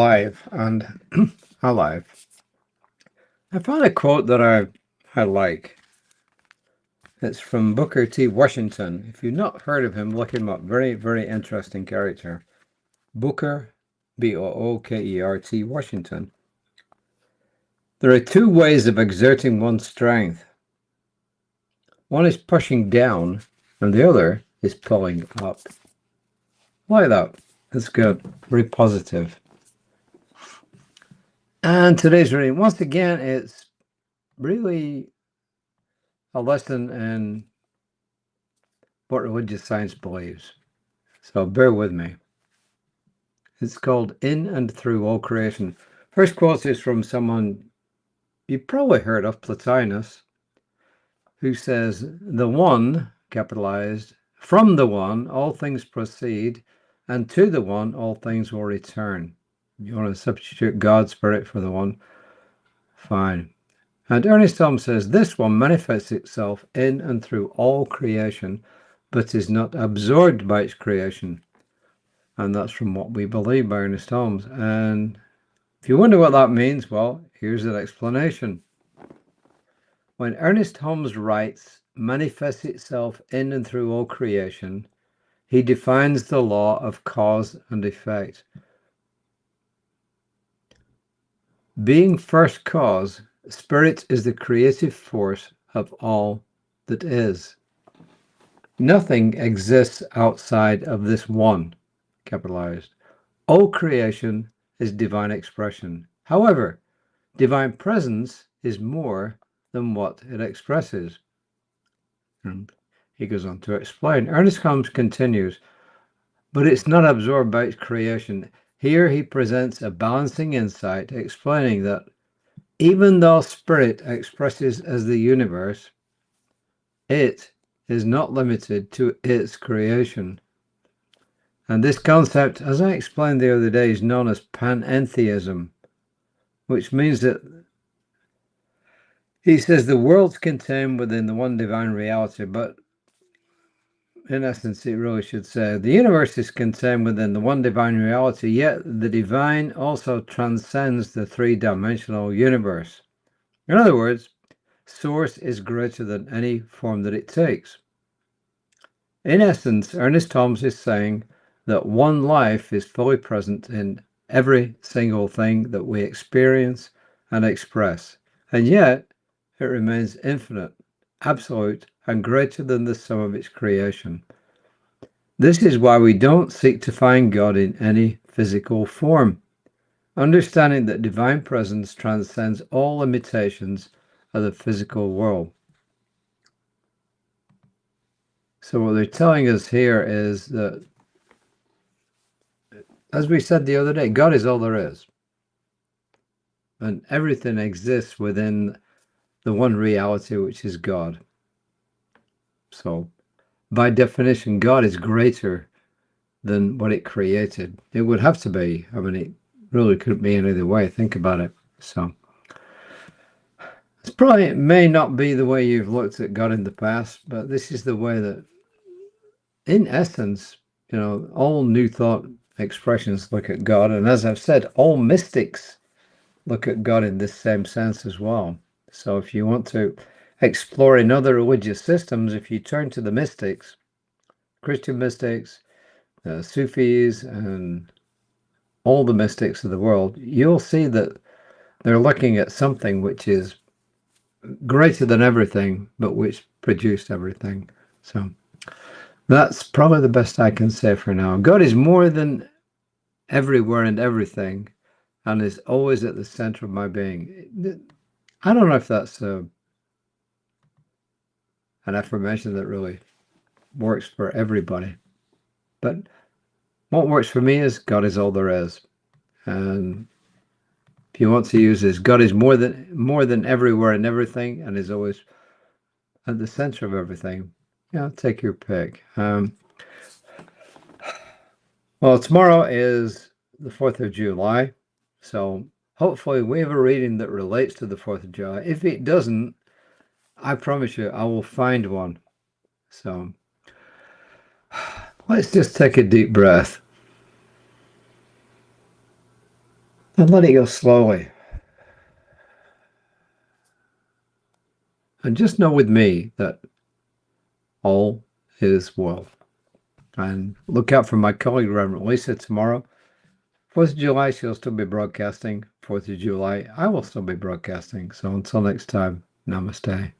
alive and alive. I found a quote that I like. It's from Booker T. Washington. If you've not heard of him, look him up. Very, very interesting character. Booker, Booker T. Washington. There are two ways of exerting one's strength. One is pushing down, and the other is pulling up. Like that. That's good. Very positive. And today's reading, once again, it's really a lesson in what religious science believes. So bear with me. It's called In and Through All Creation. First quote is from someone you've probably heard of, Plotinus, who says, the one, capitalized, from the one all things proceed, and to the one all things will return. You want to substitute God's Spirit for the one? Fine. And Ernest Holmes says, this one manifests itself in and through all creation, but is not absorbed by its creation. And that's from What We Believe by Ernest Holmes. And if you wonder what that means, well, here's an explanation. When Ernest Holmes writes, manifests itself in and through all creation, he defines the law of cause and effect. Being first cause, Spirit is the creative force of all that is. Nothing exists outside of this one, capitalized. All creation is divine expression. However, divine presence is more than what it expresses. And he goes on to explain. Ernest Holmes continues, but it's not absorbed by its creation. Here he presents a balancing insight, explaining that even though Spirit expresses as the universe, it is not limited to its creation. And this concept, as I explained the other day, is known as panentheism, which means that he says the world's contained within the one divine reality, but in essence, it really should say the universe is contained within the one divine reality, yet the divine also transcends the three-dimensional universe. In other words, Source is greater than any form that it takes. In essence, Ernest Holmes is saying that one life is fully present in every single thing that we experience and express, and yet it remains infinite, absolute, and greater than the sum of its creation. This is why we don't seek to find God in any physical form, understanding that divine presence transcends all limitations of the physical world. So what they're telling us here is that, as we said the other day, God is all there is. And everything exists within the one reality, which is God. So, by definition, God is greater than what it created. It would have to be. I mean, it really couldn't be any other way. Think about it. So, it may not be the way you've looked at God in the past, but this is the way that, in essence, all New Thought expressions look at God. And as I've said, all mystics look at God in this same sense as well. So if you want to explore in other religious systems, if you turn to the mystics, Christian mystics, Sufis, and all the mystics of the world, you'll see that they're looking at something which is greater than everything, but which produced everything. So that's probably the best I can say for now. God is more than everywhere and everything, and is always at the center of my being. I don't know if that's an affirmation that really works for everybody, but what works for me is God is all there is. And if you want to use this, God is more than everywhere and everything, and is always at the center of everything. Take your pick. Well, tomorrow is the 4th of July, so hopefully we have a reading that relates to the 4th of July. If it doesn't, I promise you, I will find one. So let's just take a deep breath. And let it go slowly. And just know with me that all is well. And look out for my colleague, Reverend Lisa, tomorrow. 4th of July, she'll still be broadcasting. 4th of July, I will still be broadcasting. So until next time, namaste.